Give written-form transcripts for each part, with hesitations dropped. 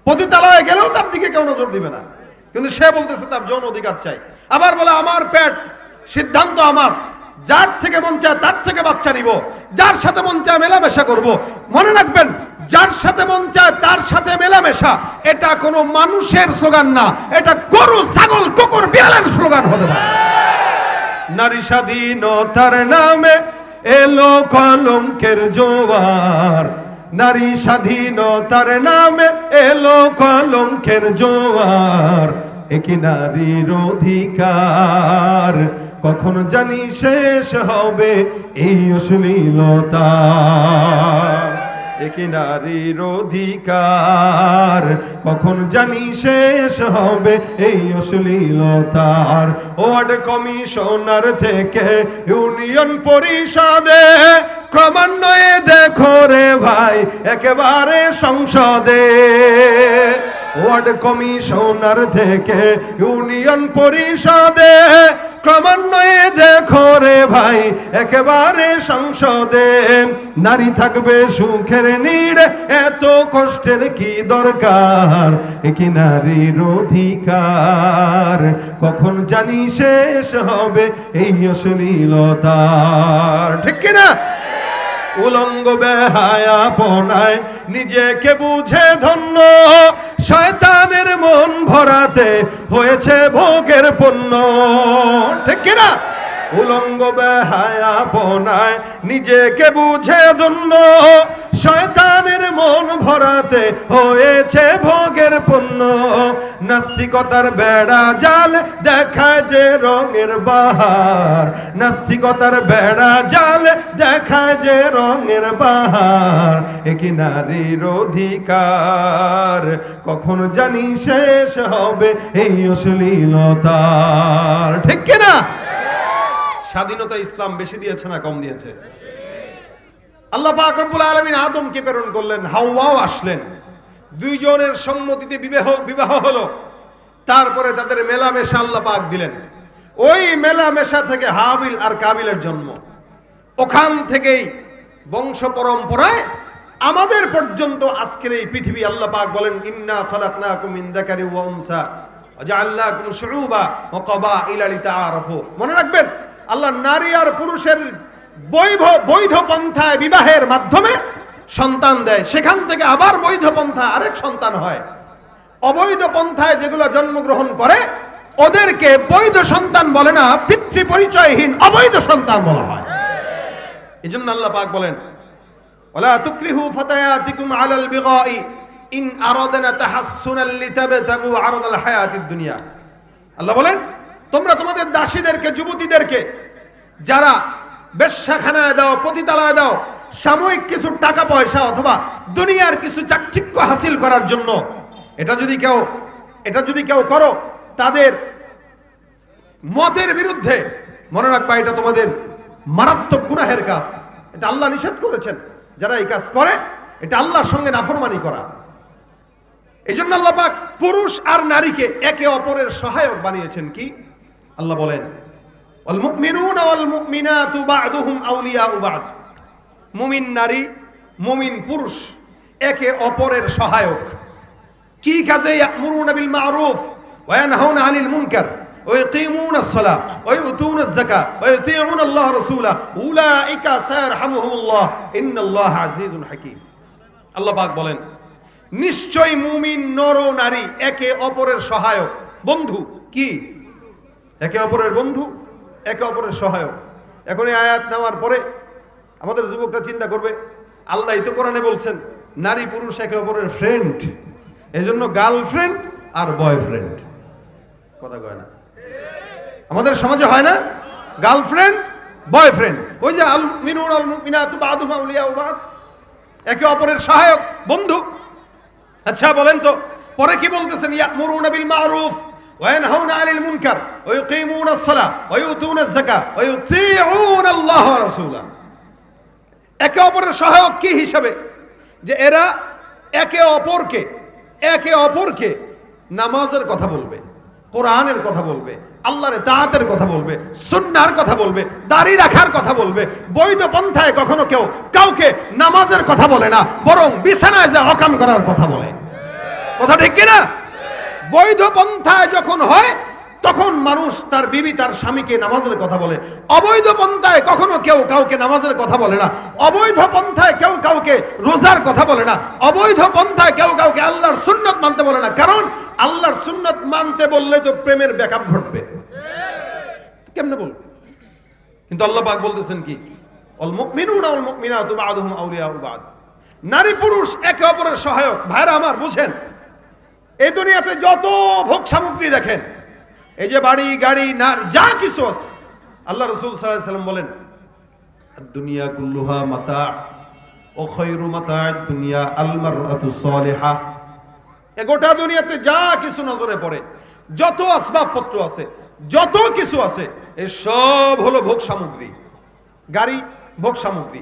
পতিতালয়ে গেলেও তার দিকে কেউ নজর দিবে না, কিন্তু সে বলতেছে তার যৌন অধিকার চাই। আবার বলে আমার পেট, সিদ্ধান্ত আমার, যার থেকে মন চায় তার থেকে বাচ্চা নিব, যার সাথে মন চায় মেলামেশা করব। মনে রাখবেন, যার সাথে মন চায় তার সাথে মেলামেশা, এটা কোনো মানুষের স্লোগান না, এটা গরু, ছাগল, কুকুর, বিড়ালের স্লোগান হতে পারে। নারী স্বাধীনতার নামে এলো কলঙ্কের জোয়ার, নারী স্বাধীনতার নামে এলো কলঙ্কের জোয়ার, একি নারীর অধিকার কখন জানি শেষ হবে এই অশ্লীলতা, একি নারীর অধিকার কখন জানি শেষ হবে এই অশ্লীলতার। ওয়ার্ড কমিশনার থেকে ইউনিয়ন পরিষদে, ক্রমান্বয়ে দেখো রে ভাই একেবারে সংসদে। ওয়ার্ড কমিশনার থেকে ইউনিয়ন পরিষদে, ক্রমান্বয়ে দেখো রে ভাই একেবারে সংসদে। নারী থাকবে সুখের নীড়ে, এত কষ্টের কি দরকার, একি নারীর অধিকার কখন জানি শেষ হবে এই অশ্লীলতার। ঠিক কিনা? উলঙ্গ বেহায়াপনায় নিজেকে বুঝে ধন্য, শয়তানের মন ভরাতে হয়েছে ভোগের পণ্য। ঠিক কিনা? উলঙ্গ বেহায়াপনায় নিজেকে বুঝে ধন্য, শয়তানের মন ভরাতে হয়েছে ভোগের পণ্য। নাস্তিকতার বেড়া জাল দেখায় যে রঙের বাহার, নাস্তিকতার বেড়া জাল দেখায় যে রঙের বাহার, একি নারীর অধিকার কখন জানি শেষ হবে এই অশ্লীলতার। ঠিক কিনা? স্বাধীনতা ইসলাম বেশি দিয়েছে না কম দিয়েছে? আল্লাহ পাক রব্বুল আলামিন আদমকে প্রেরণ করলেন, হাওয়াও আসলেন, দুইজনের সম্মতিতে বিবাহ হলো, তারপরে তাদের মেলামেশা আল্লাহ পাক দিলেন। ওই মেলামেশা থেকে হাবিল আর কাবিলের জন্ম, ওখান থেকেই বংশ পরম্পরায় আমাদের পর্যন্ত আজকের এই পৃথিবী। আল্লাহ পাক বলেন, ইন্না খালাকনাকুম মিন যাকারি ওয়া উনসা ওয়া জাআলনাকুম শুউবা ওয়া ক্বাবাইলা লিতাআরাফু। মনে রাখবেন, আল্লাহ নারী আর পুরুষের বৈধ পন্থায় বিবাহের মাধ্যমে সন্তান দেয়, সেখান থেকে আবার বৈধ পন্থায় আরেক সন্তান হয়। অবৈধ পন্থায় যেগুলো জন্মগ্রহণ করে ওদেরকে বৈধ সন্তান বলে না, পিতৃ পরিচয়হীন অবৈধ সন্তান বলা হয়। এজন্য আল্লাহ পাক বলেন, ওয়ালা তুকরিহু ফাতায়াতিকুম আলাল বিগাই ইন আরাদনা তাহাসসুনাল লিতাবতাগু আরাদাল হায়াতিদ দুনিয়া। আল্লাহ বলেন, তোমরা তোমাদের দাসীদেরকে, যুবতীদেরকে যারা বেশ্যাখানায় দাও, পতিতালয়ে দাও, সাময়িক কিছু টাকা পয়সা অথবা দুনিয়ার কিছু চাকচিক্য হাসিল করার জন্য, এটা যদি কেউ করো তাদের মতের বিরুদ্ধে, মনে রাখবা এটা তোমাদের মারাত্মক গুনাহের কাজ। এটা আল্লাহ নিষেধ করেছেন, যারা এই কাজ করে এটা আল্লাহর সঙ্গে নাফরমানি করা। এই জন্য আল্লাহ পাক পুরুষ আর নারীকে একে অপরের সহায়ক বানিয়েছেন। কি আল্লাহ বলেন, ওয়াল মুমিনুনা ওয়াল মুমিনাতু বা'দুহুম আউলিয়াউ বা'দ। মুমিন নারী, মুমিন পুরুষ একে অপরের সহায়ক। কি কাজে? ইয়ামুরুনা বিল মা'রুফ ওয়া ইয়ানহাউনা আনিল মুনকার ওয়া ইয়াকিমুনাস সালাহ ওয়া ইউতুনাজ যাকাত ওয়া ইউতিউনা আল্লাহ রাসূলা উলাইকা সায়ারহামুহুমুল্লাহ ইন্নাল্লাহা আজিজুন হাকীম। আল্লাহ পাক বলেন, নিশ্চয় মুমিন নর নারী একে অপরের সহায়ক, বন্ধু। কি? একে অপরের বন্ধু, একে অপরের সহায়ক। এখন এই আয়াত নেওয়ার পরে আমাদের যুবকরা চিন্তা করবে, আল্লাহ তো কোরআনে বলছেন নারী পুরুষ একে অপরের ফ্রেন্ড, এজন্য গার্লফ্রেন্ড আর বয়ফ্রেন্ড। কথা কয় না? আমাদের সমাজে হয় না গার্লফ্রেন্ড বয়ফ্রেন্ড? ওই যে আল মুমিনুনা ওয়াল মুমিনাতু বা'দুহুম আউলিয়াউ বা'দ, একে অপরের সহায়ক, বন্ধু। আচ্ছা বলেন তো পরে কি বলতেছেন? ইয়ামুরুনা বিল মা'রুফ ওয়া ইয়ানহাউনা আনিল মুনকার ওয়া ইউকিমুনাস সালাহ ওয়া ইউতুনাজ যাকাত ওয়া ইউতিউনা আল্লাহ ওয়া রাসূলা। একে অপরের সহায়ক কি হিসাবে? যে এরা একে অপরকে নামাজের কথা বলবে, কোরআনের কথা বলবে, আল্লাহর তাআতের কথা বলবে, সুন্নাহর কথা বলবে, দাড়ি রাখার কথা বলবে। বৈধ পন্থায় কখনো কেউ কাউকে নামাজের কথা বলে না, বরং বিছানায় যে হকাম করার কথা বলে। কথা ঠিক কিনা? বৈধ পন্থায় যখন হয় তখন মানুষ তার বিবি তার স্বামীকে নামাজের কথা বলে। অবৈধ পন্থায় কখনো কেউ কাউকে নামাজের কথা বলে না। অবৈধ পন্থায় কেউ কাউকে রোজার কথা বলে না। অবৈধ পন্থায় কেউ কাউকে আল্লাহর সুন্নাত মানতে বলে না। কারণ আল্লাহর সুন্নাত মানতে বললে তো প্রেমের ব্যাকআপ ঘটবে, কেমনে বলবে? কিন্তু আল্লাহ পাক বলতেছেন কি, আল মুমিনুনা ওয়াল মুমিনাতু বা'দুহুম আউলিয়াউ বা'দ। নারী পুরুষ একে অপরের সহায়ক। ভাইরা আমার, বুঝেন, এই দুনিয়াতে যত ভোগ সামগ্রী দেখেন, এই যে বাড়ি গাড়ি যা কিছু আছে, আল্লাহ রাসূল সাল্লাল্লাহু আলাইহি ওয়াসাল্লাম বলেন দুনিয়া কুল্লুহা মাতা ও খায়রু মাতা'আদ দুনিয়া আল মারআতু সালিহা। এই গোটা দুনিয়াতে যা কিছু নজরে পড়ে, যত আসবাবপত্র আছে, যত কিছু আছে, এই সব হলো ভোগ সামগ্রী। গাড়ি ভোগ সামগ্রী,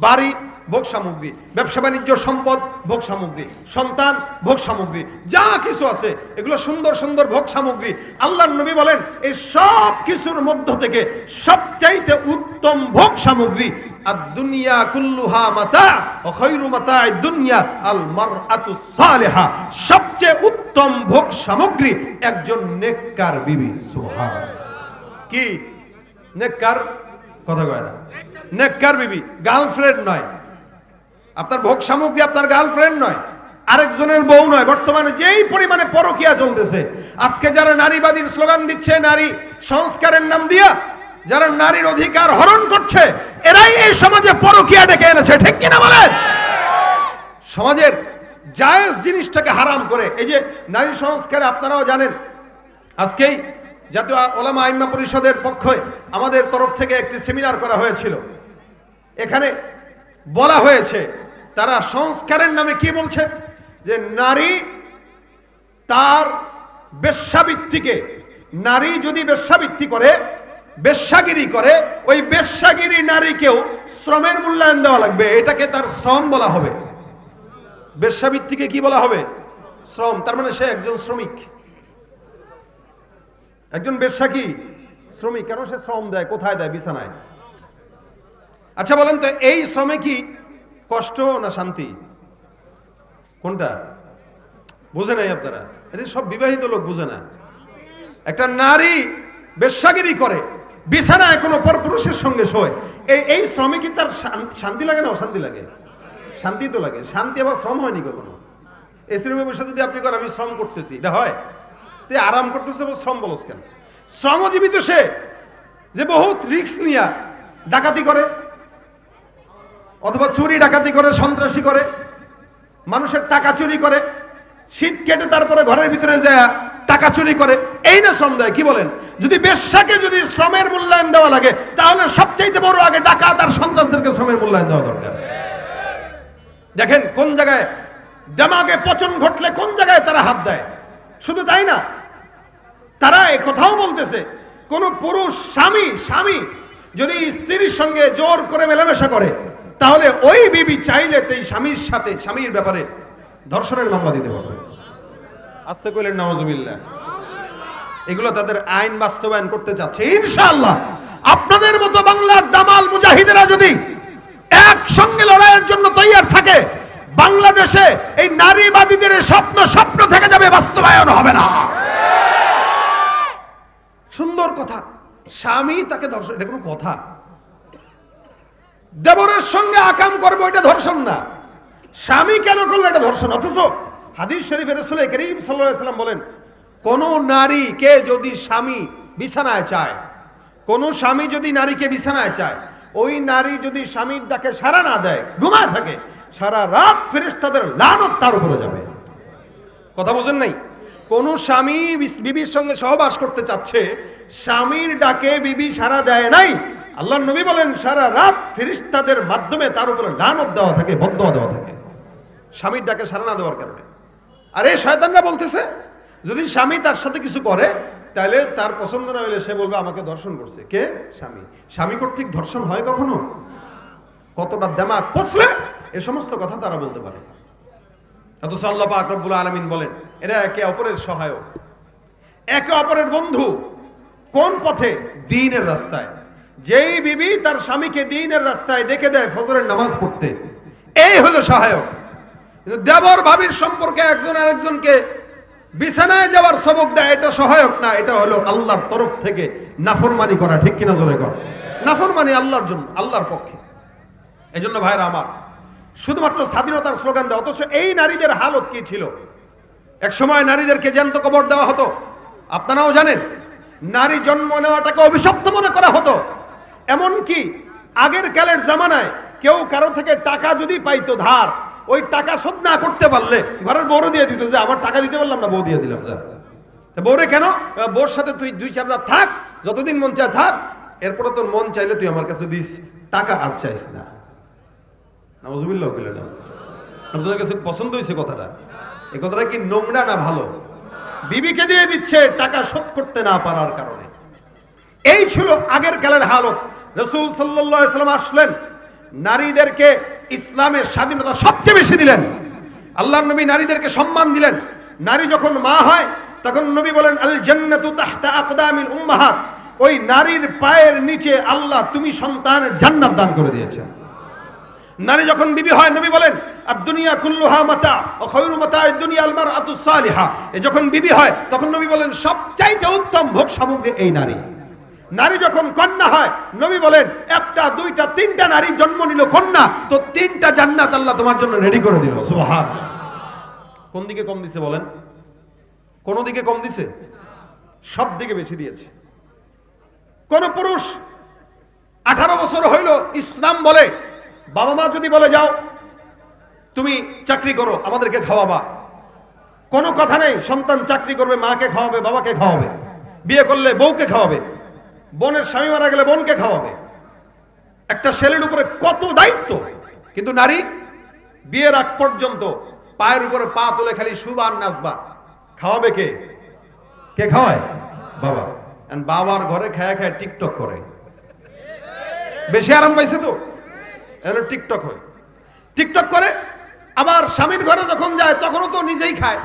বাড়ি ভোগ সামগ্রী, ব্যবসা বাণিজ্য সম্পদ ভোগ সামগ্রী, সন্তান ভোগ সামগ্রী, যা কিছু আছে এগুলো সুন্দর সুন্দর ভোগ সামগ্রী। আল্লাহর নবী বলেন এই সব কিছুর মধ্য থেকে সবচাইতে উত্তম ভোগ সামগ্রী আদ-দুনিয়া কুল্লুহা মাতা ওয়া খায়রু মাতা'আদ দুনিয়া আল মারআতু সালিহা। সবচেয়ে উত্তম ভোগ সামগ্রী একজন নেককার বিবি। সুবহানাল্লাহ। কি নেককার? কথা কয় না। নেককার বিবি, গার্লফ্রেন্ড নয়। আপনার ভোগ সামগ্রী আপনার গার্লফ্রেন্ড নয়, আরেকজনের বউ নয়। বর্তমানে যেই পরিমাণে পরকীয়া চলতেছে, আজকে যারা নারীবাদীর স্লোগান দিচ্ছে, নারী সংস্কারের নাম দিয়া যারা নারীর অধিকার হরণ করছে, এরাই এই সমাজে পরকীয়া ডেকে এনেছে। ঠিক কিনা বলেন? সমাজের জায়েজ জিনিসটাকে হারাম করে। এই যে নারী সংস্কারে আপনারাও জানেন, আজকেই জাতীয় ওলামা আইম্মা পরিষদের পক্ষে আমাদের তরফ থেকে একটি সেমিনার করা হয়েছিল। এখানে বলা হয়েছে তারা সংস্কারের নামে কি বলছে, যে নারী তার বেশ্যাবৃত্তিকে, নারী যদি বেশ্যাবৃত্তি করে, বেশ্যাগিরি করে, ওই বেশ্যাগিরি নারীকেও শ্রমের মূল্যায়ন দেওয়া লাগবে। এটাকে তার শ্রম বলা হবে। বেশ্যাবৃত্তিকে কি বলা হবে? শ্রম। তার মানে সে একজন শ্রমিক। একজন বেশ্যা কি শ্রমিক? কেন সে শ্রম দেয়? কোথায় দেয়? বিছানায়। আচ্ছা বলেন তো, এই শ্রমে কি কষ্ট না শান্তি? কোনটা? বুঝে নাই আপনারা? এটা সব বিবাহিত লোক বুঝে না। একটা নারী বেশ্যাগিরি করে, বিছানায় কোনো পরপুরুষের সঙ্গে শোয়, এই শ্রমে কি তার শান্তি লাগে না অশান্তি লাগে? শান্তি তো লাগে। শান্তি আবার শ্রম হয়নি কখনো। এই শ্রমে বসে যদি আপনি করেন আমি শ্রম করতেছি, এটা হয়? তুই আরাম করতেছে, শ্রম বলস কেন? শ্রমজীবী তো সে যে বহুত রিস্ক নিয়ে ডাকাতি করে, অথবা চুরি ডাকাতি করে, সন্ত্রাসী করে, মানুষের টাকা চুরি করে, শীত কেটে তারপরে ঘরের ভিতরে যায় টাকা চুরি করে, এই না শ্রম দেয়? কি বলেন? যদি বেশ্যাকে যদি শ্রমের মূল্যায়ন দেওয়া লাগে, তাহলে সবচাইতে বড় আগে ডাকাত আর সন্ত্রাসদেরকে শ্রমের মূল্যায়ন দেওয়া দরকার। দেখেন কোন জায়গায় দেমাগে পচন ঘটলে কোন জায়গায় তারা হাত দেয়। শুধু তাই না, তারা এই কথাও বলতেছে, কোন পুরুষ স্বামী যদি স্ত্রীর সঙ্গে জোর করে মেলামেশা করে, তাহলে ওই বিবি চাইলে এই স্বামীর সাথে, স্বামীর ব্যাপারে ধর্ষণের মামলা দিতে পারবে। আস্তে কইলেন নাউজুবিল্লাহ। এগুলো তাদের আইন বাস্তবায়ন করতে চাচ্ছে ইনশাআল্লাহ। আপনাদের মতো বাংলার দামাল মুজাহিদেরা যদি একসঙ্গে লড়াইয়ের জন্য তৈরি থাকে, বাংলাদেশে এই নারীবাদীদের স্বপ্ন থেকে যাবে, বাস্তবায়ন হবে না। সুন্দর কথা, স্বামী তাকে ধর্ষণ, এটা কোনো কথা? দেবরের সঙ্গে আকাম করবো, এটা ধর্ষণ না। স্বামী কেন করলো এটা ধর্ষণ। অথচ হাদিস শরীফে রাসূল করিম সাল্লাল্লাহু আলাইহি ওয়াসাল্লাম বলেন, কোন নারীকে যদি স্বামী বিছানায় চায়, কোন স্বামী যদি নারীকে বিছানায় চায়, ওই নারী যদি স্বামীর ডাকে সাড়া না দেয়, ঘুমায় থাকে, সারা রাত ফেরেশতাদের লানত তার উপরে যাবে। কথা বোঝেন নাই? কোন স্বামী বিবির সঙ্গে সহবাস করতে চাচ্ছে, স্বামীর ডাকে বিবি সাড়া দেয় নাই, আল্লাহর নবী বলেন সারা রাত ফেরেশতাদের মাধ্যমে তার উপরে লানত দেওয়া থাকে, বদদোয়া দেওয়া থাকে, স্বামীর ডাকে সাড়া না দেওয়ার কারণে। আর এই শয়তানরা বলতেছে যদি স্বামী তার সাথে কিছু করে, তাহলে তার পছন্দ না হলে সে বলবে আমাকে ধর্ষণ করছে। কে? স্বামী। স্বামী কর্তৃক ধর্ষণ হয় কখনো? কতটা দেমাগ পচলে এই সমস্ত কথা তারা বলতে পারে। অথচ আল্লাহ পাক রব্বুল আলামিন বলেন এরা একে অপরের সহায়ক, একে অপরের বন্ধু। কোন পথে? দ্বীনের রাস্তায়। যেই বিবি তার স্বামীকে দ্বীনের রাস্তায় ডেকে দেয় ফজরের নামাজ পড়তে, এই হলো সহায়ক। দেবর ভাবির সম্পর্কে একজন আরেকজনকে বিছানায় যাওয়ার সবক দেয়, এটা সহায়ক না, এটা হলো আল্লাহর তরফ থেকে নাফরমানি করা। ঠিক কিনা জোরে কর? নাফরমানি আল্লাহর জন্য, আল্লাহর পক্ষে। এই জন্য ভাইরা আমার, শুধুমাত্র স্বাধীনতার স্লোগান দেয়, অথচ এই নারীদের হালত কি ছিল? এক সময় নারীদেরকে জ্যান্ত কবর দেওয়া হতো। আপনারাও জানেন, নারী জন্ম নেওয়াটাকে অভিশপ্ত মনে করা হতো। এমনকি আগের কালের জামানায় কেউ কারো থেকে টাকা যদি পাইতো ধার, ওই টাকা শোধ না করতে পারলে ঘরের বউরে দিয়ে দিত, যে আমার টাকা দিতে পারলাম না, বউ দিয়ে দিলাম। যা বউরে কেন? বউর সাথে তুই 2-4 রাত থাক, যতদিন মন চায় থাক, এরপরে তোর মন চাইলে তুই আমার কাছে দিস, টাকা আর চাইস না। নাউজুবিল্লাহ বলে না। আপনাদের কাছে পছন্দ হয়েছে কথাটা? এই কথাটা কি নোংরা না ভালো? বিবিকে দিয়ে দিচ্ছে টাকা শোধ করতে না পারার কারণে। এই ছিল আগের কালের হালত। রাসূল সাল্লাল্লাহু আলাইহি ওয়াসাল্লাম আসলেন, নারীদেরকে ইসলামের স্বাধীনতা সবচেয়ে বেশি দিলেন। আল্লাহর নবী নারীদেরকে সম্মান দিলেন। নারী যখন মা হয় তখন নবী বলেন, আল জান্নাতু তাহতা আকদামিল উম্মাহাত, ওই নারীর পায়ের নিচে আল্লাহ তুমি সন্তানের জান্নাত দান করে দিয়েছেন। নারী যখন বিবি হয়, নবী বলেন, আদ-দুনিয়া কুল্লুহা মাতা ওয়া খায়রু মাতা'আদ দুনিয়া আল মারআতুস সালিহা। যখন বিবি হয় তখন নবী বলেন, সবচাইতে উত্তম ভোগ সামগ্রী এই নারী। নারী যখন কন্যা হয়, নবী বলেন, 1টা 2টা 3টা নারী জন্ম নিল কন্যা, তো 3টা জান্নাত আল্লাহ তোমার জন্য রেডি করে দিল। সুবহানাল্লাহ। কোন দিকে কম দিছে বলেন? কোন দিকে কম দিছে? সব দিকে বেশি দিয়েছে। কোন পুরুষ 18 বছর হইল, ইসলাম বলে, বাবা মা যদি বলে যাও তুমি চাকরি করো, আমাদেরকে খাওয়াবা, কোনো কথা নেই। সন্তান চাকরি করবে, মাকে খাওয়াবে, বাবাকে খাওয়াবে, বিয়ে করলে বউকে খাওয়াবে, বোনের স্বামী মারা গেলে বোনকে খাওয়াবে। একটা ছেলের উপরে কত দায়িত্ব! কিন্তু নারী বিয়ের আগ পর্যন্ত পায়ের উপরে পা তুলে খালি শুবার নাচবা। খাওয়াবে কে? কে খাওয়ায়? বাবা। বাবার ঘরে খায়া খায় টিকটক করে। বেশি আরাম পাইছে তো, এর টিকটক হয়, টিকটক করে। আবার স্বামীর ঘরে যখন যায় তখনও তো নিজেই খায়,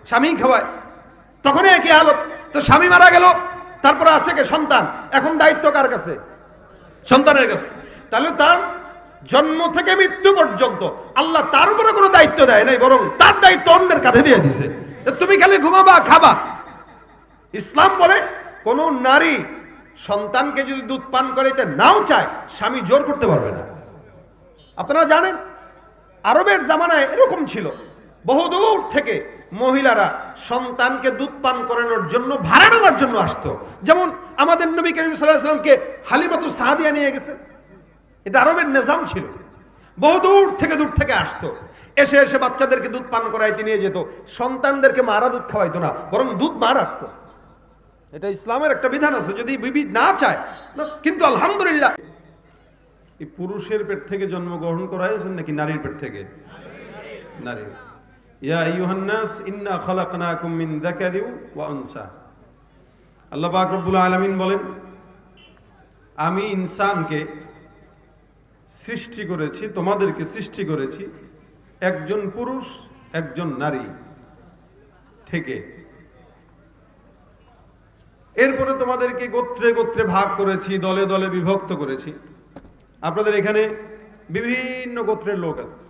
স্বামীই খাওয়ায়, তখনই একই হালত। তো স্বামী মারা গেল, তারপরে আছে কে? সন্তান। এখন দায়িত্ব কার কাছে? সন্তানের কাছে। তাহলে তার জন্ম থেকে মৃত্যু পর্যন্ত আল্লাহ তার উপরে কোনো দায়িত্ব দেয় নাই, বরং তার দায়িত্ব অন্যের কাঁধে দিয়ে দিছে। তুমি খালি ঘুমাবা, খাবা। ইসলাম বলে, কোন নারী সন্তানকে যদি দুধ পান করাইতে নাও চায়, স্বামী জোর করতে পারবে না। আপনারা জানেন, আরবের জামানায় এরকম ছিল, বহুদূর থেকে মহিলারা সন্তানকে দুধ পান করানোর জন্য ভাড়া নেওয়ার জন্য আসতো। যেমন আমাদের নবী করিম সাল্লাল্লাহু আলাইহি ওয়াসাল্লামকে হালিমাতুস সাদিয়া নিয়ে গেছে, এটা আরবের নিজাম ছিল। বহুদূর থেকে আসতো, এসে এসে বাচ্চাদেরকে দুধ পান করাইতে নিয়ে যেত। সন্তানদেরকে মারা দুধ খাওয়াইতো না, বরং দুধ মা রাখতো। এটা ইসলামের একটা বিধান আছে, যদি বিবি না চায়। কিন্তু আলহামদুলিল্লাহ, এই পুরুষের পেট থেকে জন্মগ্রহণ করা হয়েছে নাকি নারীর পেট থেকে? নারী। ইয়া আইয়ুহান নাস ইন্না খালাকনাকুম মিন যাকারি ওয়া উনসা। আল্লাহ পাক রব্বুল আলামিন বলেন, আমি ইনসানকে সৃষ্টি করেছি, তোমাদেরকে সৃষ্টি করেছি একজন পুরুষ একজন নারী থেকে। এরপরে তোমাদেরকে গোত্রে গোত্রে ভাগ করেছি, দলে দলে বিভক্ত করেছি। আপনাদের এখানে বিভিন্ন গোত্রের লোক আছে,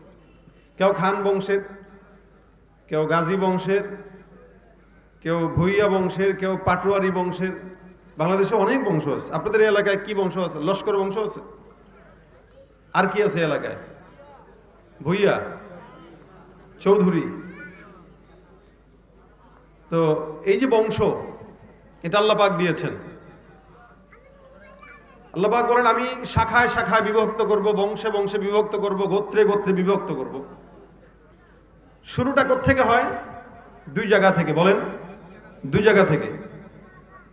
কেউ খান বংশের, কেউ গাজী বংশের, কেউ ভুইয়া বংশের, কেউ পাটোয়ারি বংশের। বাংলাদেশে অনেক বংশ আছে। আপনাদের এলাকায় কি বংশ আছে? লস্কর বংশ আছে। আর কি আছে এলাকায়? ভুইয়া, চৌধুরী। তো এই যে বংশ, এটা আল্লাহ পাক দিয়েছেন। আল্লাহ পাক বলেন, আমি শাখায় শাখায় বিভক্ত করব, বংশে বংশে বিভক্ত করব, গোত্রে গোত্রে বিভক্ত করব। শুরুটা কোত্থেকে হয়? 2 জায়গা থেকে। বলেন, 2 জায়গা থেকে।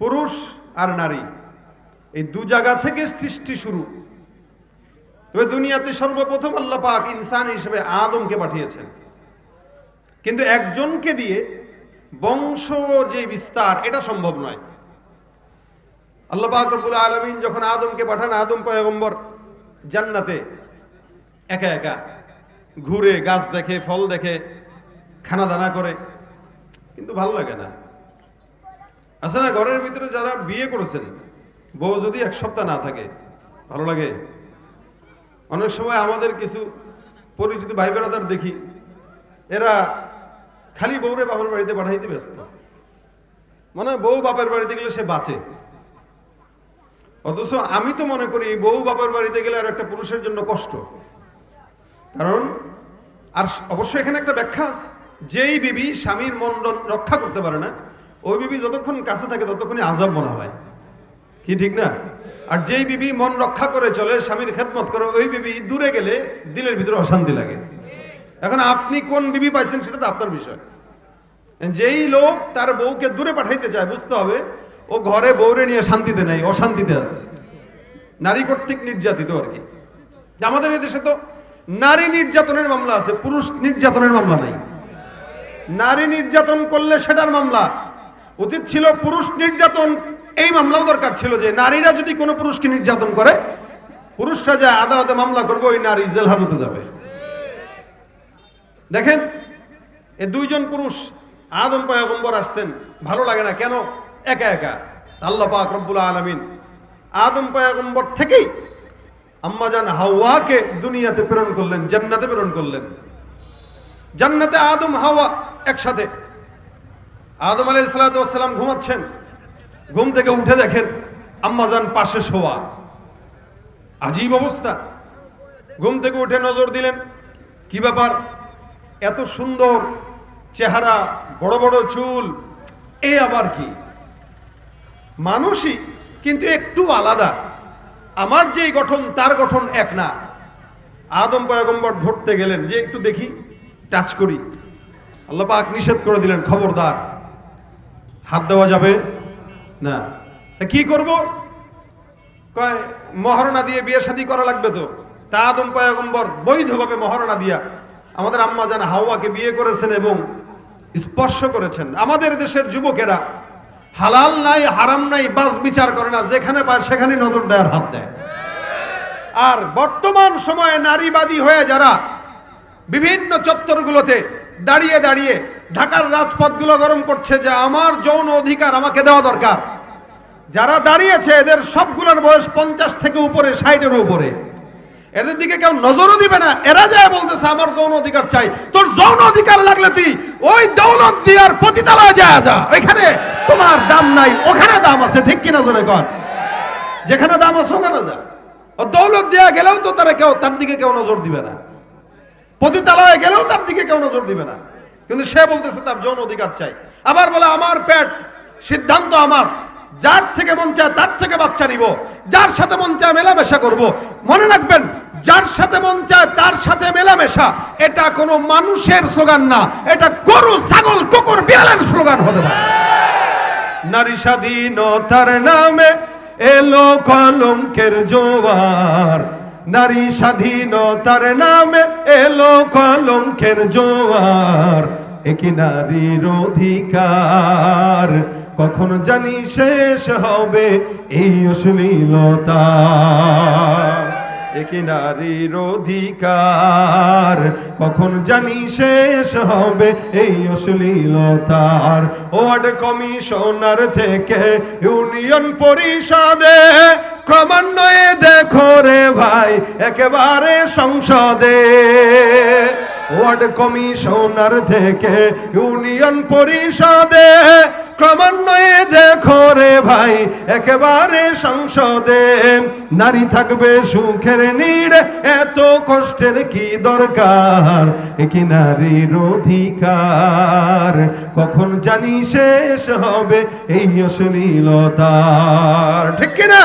পুরুষ আর নারী, এই 2 জায়গা থেকে সৃষ্টি শুরু। তবে দুনিয়াতে সর্বপ্রথম আল্লাহ পাক ইনসান হিসেবে আদমকে পাঠিয়েছেন। কিন্তু একজনকে দিয়ে বংশ যে বিস্তার, এটা সম্ভব নয়। আল্লাহ পাক রব্বুল আলামিন যখন আদমকে পাঠান, আদম পয়গম্বর জান্নাতে একা একা ঘুরে, গাছ দেখে, ফল দেখে, খানা দানা করে, কিন্তু ভালো লাগে না। আছে না, ঘরের ভিতরে যারা বিয়ে করেছেন, বউ যদি 1 সপ্তাহ না থাকে, ভালো লাগে? অনেক সময় আমাদের কিছু পরিচিত ভাই বেড়াদার দেখি, এরা খালি বউরে বাপের বাড়িতে পাঠাইতে ব্যস্ত, মানে বউ বাপের বাড়িতে গেলে সে বাঁচে। অথচ আমি তো মনে করি বউ বাপের বাড়িতে গেলে আর একটা পুরুষের জন্য কষ্ট। কারণ আর অবশ্যই এখানে একটা ব্যাখ্যা আছে, যেই বিবি স্বামীর মন রক্ষা করতে পারে না ওই বিবি যতক্ষণ কাছে থাকে ততক্ষণই আযাব মনে হয়, কি ঠিক না? আর যেই বিবি মন রক্ষা করে চলে, স্বামীর খেদমত করে, ওই বিবি দূরে গেলে দিলের ভিতরে অশান্তি লাগে। এখন আপনি কোন বিবি পাইছেন সেটা তো আপনার বিষয়। যেই লোক তার বউকে দূরে পাঠাইতে চায় বুঝতে হবে ও ঘরে বউরে নিয়ে শান্তিতে নাই, অশান্তিতে আছে, নারী কর্তৃক নির্যাতিত আর কি। আমাদের এদেশে তো নারী নির্যাতনের মামলা আছে, পুরুষ নির্যাতনের মামলা নাই। নারী নির্যাতন করলে সেটার মামলা উচিত ছিল, পুরুষ নির্যাতন এই মামলাও দরকার ছিল যে নারীরা যদি কোনো পুরুষকে নির্যাতন করে পুরুষরা যায় আদালতে মামলা করবে, ওই নারী জেল হাজতে যাবে। দেখেন এই দুইজন পুরুষ আদম পয়গম্বর আসছেন, ভালো লাগে না কেন? একা একা আল্লাহ পাক রব্বুল আলামিন আদম পয়গম্বর থেকেই আম্মাজান হাওয়াকে দুনিয়াতে প্রেরণ করলেন, জান্নাতে প্রেরণ করলেন। জান্নাতে আদম হাওয়া একসাথে। আদম আলাইহিস সালাতু ওয়াস সালাম ঘুমাচ্ছেন, ঘুম থেকে উঠে দেখেন আম্মাজান পাশে শোয়া। আজীব অবস্থা। ঘুম থেকে উঠে নজর দিলেন, কি ব্যাপার, এত সুন্দর চেহারা, বড় বড় চুল, এ আবার কি? মানুষই কিন্তু একটু আলাদা, আমার যেই গঠন তার গঠন এক না। আদম পয়গম্বর ধরতে গেলেন যে একটু দেখি, টাচ করি। আল্লাহ পাক নিষেধ করে দিলেন, খবরদার, হাত দেওয়া যাবে না। কি করব? কয় মহারণা দিয়ে বিয়ে শাদী করা লাগবে তো। তা আদম পয়গম্বর বৈধভাবে মহারণা দিয়া আমাদের আম্মা জান হাওয়াকে বিয়ে করেছেন এবং স্পর্শ করেছেন। আমাদের দেশের যুবকেরা হালাল নাই হারাম নাই বাস বিচার করে না, যেখানে পায় সেখানে নজর দেওয়ার হাত দেয়। আর বর্তমান সময়ে নারীবাদী হয়ে যারা বিভিন্ন চত্বরগুলোতে দাঁড়িয়ে দাঁড়িয়ে ঢাকার রাজপথগুলো গরম করছে যে আমার যৌন অধিকার আমাকে দেওয়া দরকার, যারা দাঁড়িয়েছে এদের সবগুলোর বয়স 50 থেকে উপরে, 60-এর উপরে। এদের দিকে কেউ নজরও দিবে না। এরা যায় বলতেছে আমার যৌন অধিকার চাই। তোর যৌন অধিকার লাগলে তুই ওই দৌলত দিয়ার পতিতালয়ে যায় যা, ওইখানে তোমার দাম নাই, ওখানে দাম আছে, ঠিক কিনা জোরে কর? যেখানে দাম আছে ওখানে যা। ও দৌলত দেয়া গেলেও তো তার দিকে কেউ নজর দিবে না, পতিতালয়ে গেলেও তার দিকে কেউ নজর দিবে না, কিন্তু সে বলতেছে তার যৌন অধিকার চাই। আবার বলে আমার পেট, সিদ্ধান্ত আমার, যার থেকে মন চায় তার থেকে বাচ্চা নিব, যার সাথে মন চায় মেলামেশা করব। মনে রাখবেন, যার সাথে মন চায় তার সাথে মেলামেশা, এটা কোনো মানুষের স্লোগান না, এটা গরু ছাগল কুকুর বিড়ালের স্লোগান হতে পারে। নারী স্বাধীনতার নামে এলো কলঙ্কের জোয়ার, নারী স্বাধীনতার নামে এলো কলঙ্কের জোয়ার, একই নারীর অধিকার কখন জানি শেষ হবে এই অশ্লীলতা, একই নারীর অধিকার কখন জানি শেষ হবে এই অশ্লীলতার। ওয়ার্ড কমিশনার থেকে ইউনিয়ন পরিষদে, ক্রমান্বয়ে দেখো রে ভাই একেবারে সংসদে। ওয়ার্ড কমিশনার থেকে ইউনিয়ন পরিষদে, ক্রমান্বয়ে দেখো রে ভাই একেবারে সংসদে। নারী থাকবে সুখের নীড়ে, এত কষ্টের কি দরকার, একই নারীর অধিকার কখন জানি শেষ হবে এই অশ্লীলতার, ঠিক কিনা?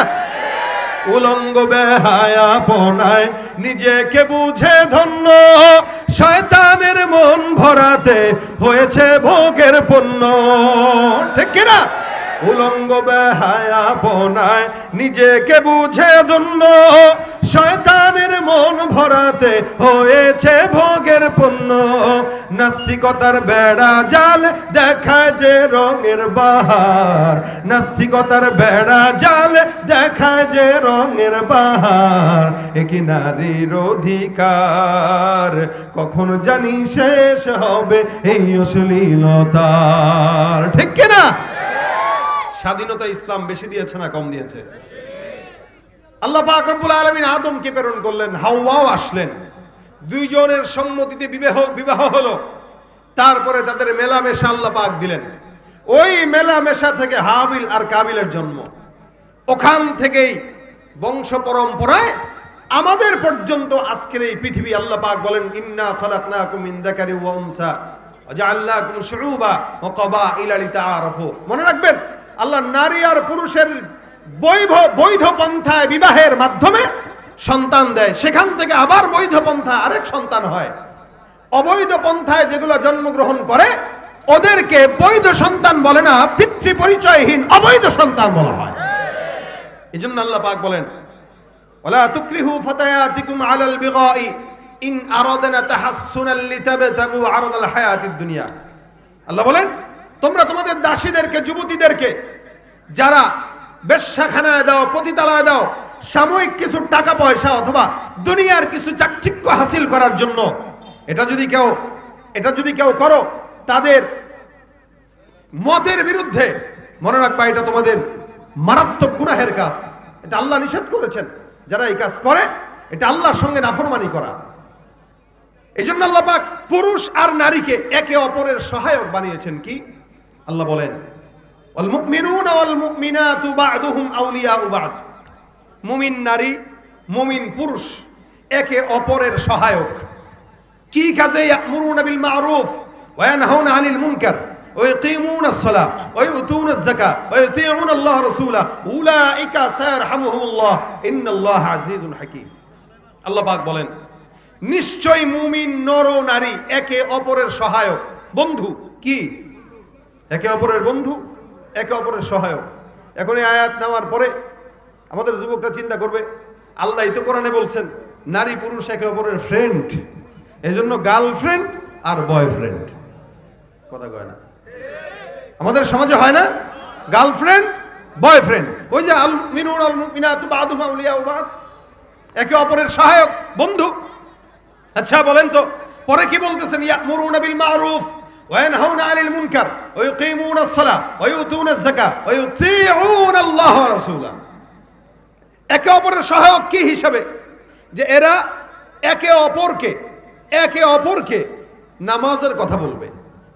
উলঙ্গ বেহায়াপনায় নিজেকে বুঝে ধন্য, শয়তানের মন ভরাতে হয়েছে ভোগের পণ্য, ঠিক কিনা? উলঙ্গ বেহায়াপনায় নিজেকে বুঝে ধন্য, শয়তানের মন ভরাতে হয়েছে ভোগের পণ্য। নাস্তিকতার বেড়া জাল দেখায় যে রঙের বাহার, নাস্তিকতার বেড়া জাল দেখায় যে রঙের বাহার, একই নারীর অধিকার কখন জানি শেষ হবে এই অশ্লীলতার, ঠিক কিনা? স্বাধীনতা ইসলাম বেশি দিয়েছে না কম দিয়েছে? আল্লাহ পাক রব্বুল আলামিন আদমকে প্রেরণ করলেন, হাওয়াও আসলেন, দুইজনের সম্মতিতে বিবাহ হলো। তারপরে তাদের মেলামেশা আল্লাহ পাক দিলেন। ওই মেলামেশা থেকে হাবিল আর কাবিলের জন্ম। ওখান থেকেই বংশ পরম্পরায় আমাদের পর্যন্ত আজকের এই পৃথিবী। আল্লাহ পাক বলেন, ইন্না খালাকনাকুম মিন যাকারি ওয়া উনসা ওয়া জাআলনাকুম শুউবা ওয়া ক্বাবাইলা লিতাআরাফু। মনে রাখবেন, আল্লাহ নারী আর পুরুষের বৈধ পন্থায় বিবাহের মাধ্যমে সন্তান দেয়, সেখান থেকে আবার বৈধ পন্থায় আরেক সন্তান হয়। অবৈধ পন্থায় যেগুলো জন্মগ্রহণ করে ওদেরকে বৈধ সন্তান বলে না, পিতৃ পরিচয়হীন অবৈধ সন্তান বলা হয়। এজন্য আল্লাহ পাক বলেন, ওয়ালা তুকরিহু ফাতায়াতিকুম আলাল বিগাই ইন আরাদনা তাহাসসুনাল লিতাবতাগু আরাদাল হায়াতিদ দুনিয়া। আল্লাহ বলেন, তোমরা তোমাদের দাসীদেরকে, যুবতীদেরকে যারা বেশ্যাখানায় দাও, পতিতালয়ে দাও, সাময়িক কিছু টাকা পয়সা অথবা দুনিয়ার কিছু চাকচিক্য হাসিল করার জন্য, এটা যদি কেউ করো তাদের মতের বিরুদ্ধে, মনে রাখবা এটা তোমাদের মারাত্মক গুনাহের কাজ। এটা আল্লাহ নিষেধ করেছেন। যারা এই কাজ করে এটা আল্লাহর সঙ্গে নাফরমানি করা। এই জন্য আল্লাহ পাক পুরুষ আর নারীকে একে অপরের সহায়ক বানিয়েছেন। কি আল্লাহ বলেন, ওয়াল মুমিনুনা ওয়াল মুমিনাতু বা'দুহুম আউলিয়াউ বা'দ। মুমিন নারী, মুমিন পুরুষ একে অপরের সহায়ক। কি কাজে? ইয়া'মুরুনা বিল মা'রুফ ওয়া ইয়ানহাউনা আনিল মুনকার ওয়া ইয়াকিমুনাস সালাহ ওয়া ইউতুনাজ যাকাত ওয়া ইউতিউনা আল্লাহ রাসূলা উলাইকা সায়ারহামুহুমুল্লাহ ইন্নাল্লাহা আজিজুন হাকীম। আল্লাহ পাক বলেন, নিশ্চয় মুমিন নর ও নারী একে অপরের সহায়ক, বন্ধু। কি? একে অপরের বন্ধু, একে অপরের সহায়ক। এখন এই আয়াত নেওয়ার পরে আমাদের যুবকরা চিন্তা করবে, আল্লাহই তো কোরআনে বলছেন নারী পুরুষ একে অপরের ফ্রেন্ড, এজন্য গার্লফ্রেন্ড আর বয়ফ্রেন্ড। কথা কয় না? আমাদের সমাজে হয় না গার্লফ্রেন্ড বয়ফ্রেন্ড? ওই যে আল মুমিনুন আল মুমিনাতু বা'দুহুম আউলিয়াউ বা'দ, একে অপরের সহায়ক, বন্ধু। আচ্ছা বলেন তো পরে কি বলতেছেন? ইয়া'মুরুনা বিল মা'রুফ ওয়া ইয়ানহাউনা আনিল মুনকার ওয়া ইউকিমুনাস সালাহ ওয়া ইউতুনাজ যাকাত ওয়া ইউতিউনা আল্লাহ ওয়া রাসূলা। একে অপরের সহায়ক কি হিসাবে? যে এরা একে অপরকে নামাজের কথা বলবে,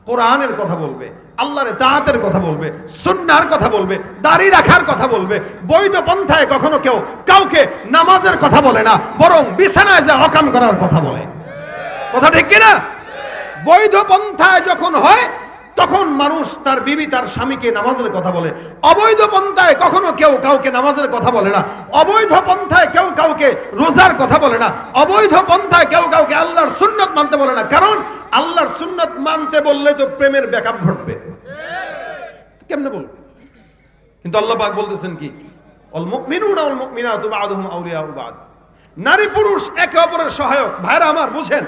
কোরআনের কথা বলবে, আল্লাহর তাআতের কথা বলবে, সুন্নাহর কথা বলবে, দাড়ি রাখার কথা বলবে। বৈধ পন্থায় কখনো কেউ কাউকে নামাজের কথা বলে না, বরং বিছানায় যা অকাম করার কথা বলে। কথা ঠিক কিনা? বৈধ পন্থায় যখন হয় তখন মানুষ তার বিবি তার স্বামীকে নামাজের কথা বলে। অবৈধ পন্থায় কখনো কেউ কাউকে নামাজের কথা বলে না। অবৈধ পন্থায় কেউ কাউকে রোজার কথা বলে না। অবৈধ পন্থায় কেউ কাউকে আল্লাহর সুন্নাত মানতে বলে না। কারণ আল্লাহর সুন্নাত মানতে বললে তো প্রেমের ব্যাকআপ ঘটবে। কেমনে বলবে? কিন্তু আল্লাহ পাক বলতেছেন কি? ওয়াল মুমিনুনা ওয়াল মুমিনাতু বা'দুহুম আউলিয়াউ বা'দ। নারী পুরুষ একে অপরের সহায়ক। ভাইরা আমার, বুঝেন,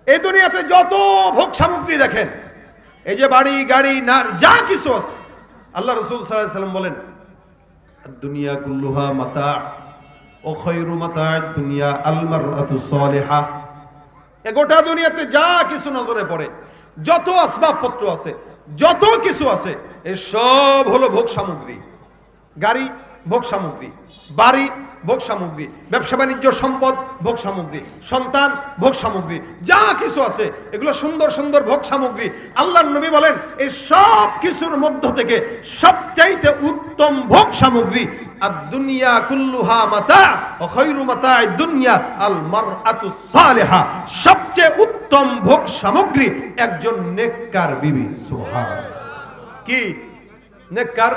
এই দুনিয়াতে যত ভোগ সামগ্রী দেখেন, এই যে বাড়ি গাড়ি যা কিছু আছে, আল্লাহ রাসূল সাল্লাল্লাহু আলাইহি ওয়াসাল্লাম বলেন, আদ-দুনিয়া কুল্লুহা মাতা' ও খায়রু মাতা'আদ দুনিয়া আল মারআতুস সালিহা। এই গোটা দুনিয়াতে যা কিছু নজরে পড়ে, যত আসবাবপত্র আছে, যত কিছু আছে, এই সব হলো ভোগ সামগ্রী। গাড়ি ভোগ সামগ্রী, বাড়ি ভোগ সামগ্রী, ব্যবসা বাণিজ্য সম্পদ ভোগ সামগ্রী, সন্তান ভোগ সামগ্রী, যা কিছু আছে এগুলো সুন্দর সুন্দর ভোগ সামগ্রী। আল্লাহর নবী বলেন, এই সব কিছুর মধ্য থেকে সবচাইতে উত্তম ভোগ সামগ্রী আদ-দুনিয়া কুল্লুহা মাতা' ওয়া খায়রু মাতা'আদ দুনিয়া আল মারআতুস সালিহা। সবচেয়ে উত্তম ভোগ সামগ্রী একজন নেককার বিবি। সুবহানাল্লাহ। কি নেককার?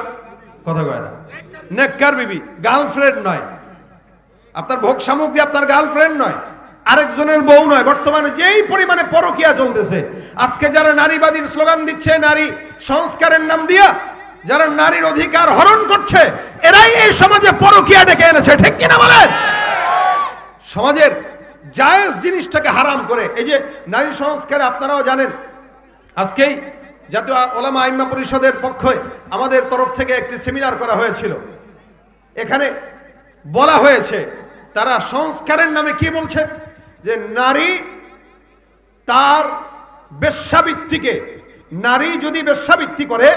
কথা কয় না? নেককার বিবি, গার্লফ্রেন্ড নয়। আপনার ভোগ সামগ্রী আপনার গার্লফ্রেন্ড নয়, আরেকজনের বউ নয়। বর্তমানে যেই পরিমাণে পরকীয়া চলতেছে, আজকে যারা নারীবাদীর স্লোগান দিচ্ছে, নারী সংস্কারের নাম দিয়া যারা নারীর অধিকার হরণ করছে, এরাই এই সমাজে পরকীয়া ডেকে এনেছে। ঠিক কিনা বলেন? সমাজের জায়েজ জিনিসটাকে হারাম করে। এই যে নারী সংস্কারে আপনারাও জানেন, আজকেই জাতীয় ওলামা আইম্মা পরিষদের পক্ষে আমাদের তরফ থেকে একটি সেমিনার করা হয়েছিল। এখানে বলা হয়েছে তারা সংস্কারের নামে কি বলছে, যে নারী তার বেশ্যাবৃত্তিকে, নারী যদি বেশ্যাবৃত্তি করে,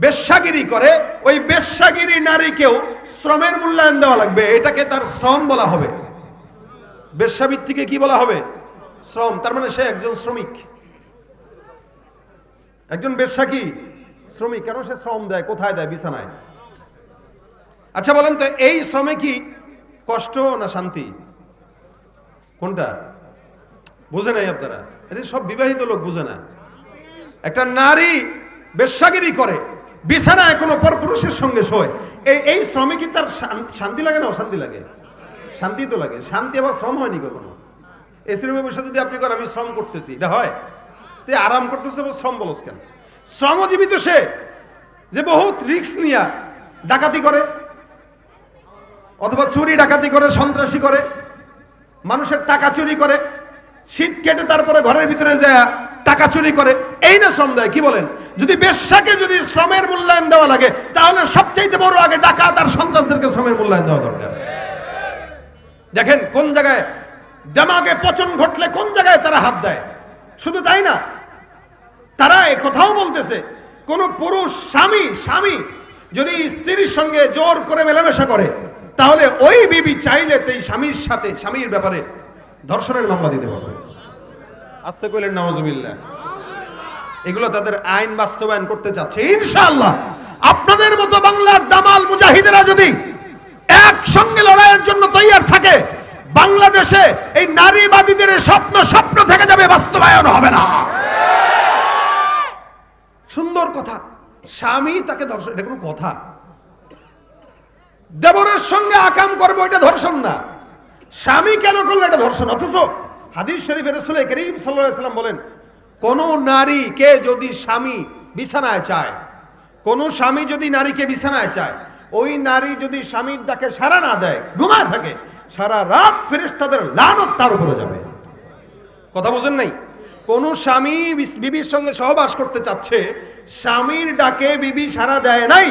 বেশ্যাগিরি করে, ওই বেশ্যাগিরি নারীকেও শ্রমের মূল্যায়ন দেওয়া লাগবে। এটাকে তার শ্রম বলা হবে। বেশ্যাবৃত্তিকে কি বলা হবে? শ্রম। তার মানে সে একজন শ্রমিক। একজন বেশ্যা কি শ্রমিক, কেন সে শ্রম দেয়, কোথায় দেয়? বিছানায়। আচ্ছা বলেন তো, এই শ্রমে কি কষ্ট না শান্তি? কোনটা বুঝে নাই আপনারা? এটা সব বিবাহিত লোক বুঝে না। একটা নারী বেশ্যাগিরি করে, বিছানায় কোনো পরপুরুষের সঙ্গে শোয়, এই শ্রমে কি তার শান্তি লাগে না অশান্তি লাগে? শান্তি তো লাগে। শান্তি আবার শ্রম হয়নি কখনো। এসি রুমে বসে যদি আপনি করেন আমি শ্রম করতেছি, এটা হয়? তুই আরাম করতেছে, শ্রম বলস কেন? শ্রমজীবী তো সে যে বহুত রিস্ক নিয়ে ডাকাতি করে, অথবা চুরি ডাকাতি করে, সন্ত্রাসী করে, মানুষের টাকা চুরি করে, শীত কেটে তারপরে ঘরের ভিতরে যায় টাকা চুরি করে, এই না শ্রম দেয়? কি বলেন? যদি বেশ্যাকে যদি শ্রমের মূল্যায়ন দেওয়া লাগে, তাহলে সবচাইতে বড় আগে ডাকাত আর সন্ত্রাসদেরকে শ্রমের মূল্যায়ন দেওয়া দরকার। দেখেন কোন জায়গায় দেমাগে পচন ঘটলে কোন জায়গায় তারা হাত দেয়। শুধু তাই না, তারা এ কথাও বলতেছে, কোন পুরুষ স্বামী যদি স্ত্রীর সঙ্গে জোর করে মেলামেশা করে, তাহলে ওই বিবি চাইলে এই স্বামীর সাথে স্বামীর ব্যাপারে ধর্ষণের মামলা দিতে পারবে। আস্তে কইলেন নাউজুবিল্লাহ। এগুলো তাদের আইন বাস্তবায়ন করতে চাচ্ছে। ইনশাআল্লাহ আপনাদের মতো বাংলার দামাল মুজাহিদেরা যদি একসঙ্গে লড়াইয়ের জন্য তৈরি থাকে, বাংলাদেশে এই নারীবাদীদের স্বপ্ন থেকে যাবে, বাস্তবায়ন হবে না। সুন্দর কথা, স্বামী তাকে ধর্ষণ, এটা কোনো কথা? দেবরের সঙ্গে আকাম করবো, এটা ধর্ষণ না। স্বামী কেন করলো, এটা ধর্ষণ। অথচ হাদিস শরীফে রাসূল করিম সাল্লাল্লাহু আলাইহি ওয়াসাল্লাম বলেন, কোন নারীকে যদি স্বামী বিছানায় চায়, কোন স্বামী যদি নারীকে বিছানায় চায়, ওই নারী যদি স্বামীর ডাকে সাড়া না দেয়, ঘুমায় থাকে, সারা রাত ফেরেশতাদের লানত তার উপরে যাবে। কথা বোঝেন নাই? কোন স্বামী বিবির সঙ্গে সহবাস করতে চাচ্ছে, স্বামীর ডাকে বিবি সাড়া দেয় নাই,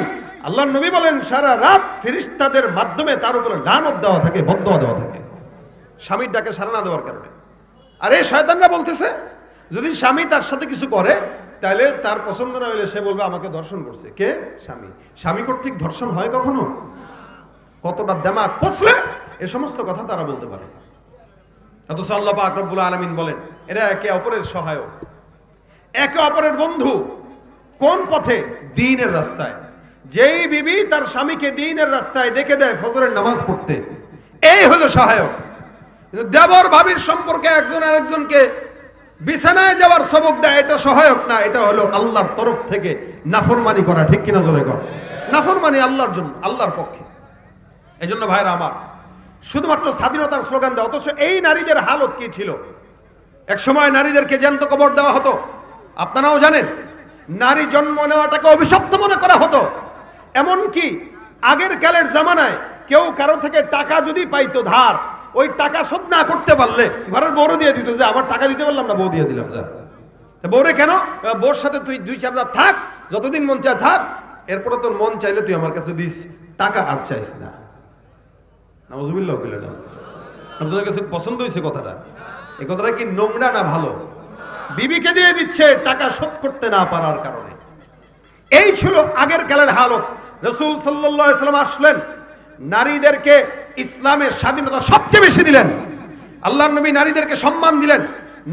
আল্লাহর নবী বলেন সারা রাত ফেরেশতাদের মাধ্যমে তার উপরে লানত দেওয়া থাকে, বদদোয়া দেওয়া থাকে, স্বামীর ডাকে সাড়া না দেওয়ার কারণে। আর এই শয়তানরা বলতেছে, যদি স্বামী তার সাথে কিছু করে, তাহলে তার পছন্দ না হলে সে বলবে আমাকে ধর্ষণ করছে। কে? স্বামী। স্বামী কর্তৃক ধর্ষণ হয় কখনো? কতটা দেমাগ পচলে এ সমস্ত কথা তারা বলতে পারে। অথচ আল্লাহ পাক রব্বুল আলামিন বলেন, এরা একে অপরের সহায়ক, একে অপরের বন্ধু। কোন পথে? দ্বীনের রাস্তায়। যেই বিবি তার স্বামীকে দ্বীনের রাস্তায় ডেকে দেয় ফজরের নামাজ পড়তে, এই হলো সহায়ক। কিন্তু দেবর ভাবির সম্পর্কে একজন আরেকজনকে বিছানায় যাওয়ার সবক দেয়, এটা সহায়ক না, এটা হলো আল্লাহর তরফ থেকে নাফরমানি করা। ঠিক কিনা জোরে কর? নাফরমানি আল্লাহর জন্য, আল্লাহর পক্ষে। এই জন্য ভাইরা আমার, শুধুমাত্র স্বাধীনতার স্লোগান দেওয়া, অথচ এই নারীদের হালত কি ছিল? এক সময় নারীদেরকে জ্যান্ত কবর দেওয়া হতো। আপনারাও জানেন, নারী জন্ম নেওয়াটাকে অভিশপ্ত মনে করা হতো। এমনকি আগের কালের জামানায় কেউ কারো থেকে টাকা যদি পাইতো ধার, ওই টাকা শোধ না করতে পারলে ঘরের বউরে দিয়ে দিত, যে আমার টাকা দিতে পারলাম না, বউ দিয়ে দিলাম। যা বউরে কেন? বউর সাথে তুই 2-4 রাত থাক, যতদিন মন চায় থাক, এরপরে তোর মন চাইলে তুই আমার কাছে দিস, টাকা আর চাইস না। নাউজুবিল্লাহ। আপনাদের কাছে পছন্দ হয়েছে কথাটা? এই কথাটা কি নোংরা না ভালো? বিবিকে দিয়ে দিচ্ছে টাকা শোধ করতে না পারার কারণে। এই ছিল আগের কালের হালত। রাসূল সাল্লাল্লাহু আলাইহি ওয়াসাল্লাম আসলেন, নারীদেরকে ইসলামের স্বাধীনতা সবচেয়ে বেশি দিলেন। আল্লাহর নবী নারীদেরকে সম্মান দিলেন।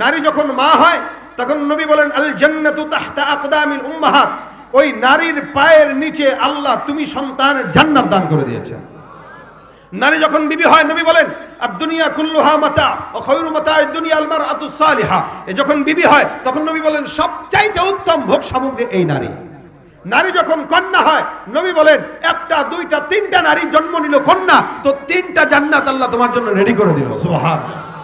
নারী যখন মা হয়, তখন নবী বলেন, আল জান্নাতু তাহতা আকদামিল উম্মাহাত, ওই নারীর পায়ের নিচে আল্লাহ তুমি সন্তানের জান্নাত দান করে দিয়েছেন। নারী যখন বিবি হয়, নবী বলেন, আদ-দুনিয়া কুল্লুহা মাতা ওয়া খায়রু মাতা'আদ দুনিয়া আল মারআতু সালিহা। যখন বিবি হয়, তখন নবী বলেন সবচাইতে উত্তম ভোগ সামগ্রী এই নারী। নারী যখন কন্যা হয়, নবী বলেন 1টা 2টা 3টা নারী জন্ম নিল কন্যা, তো 3টা জান্নাত আল্লাহ তোমার জন্য রেডি করে দিল। সুবহানাল্লাহ।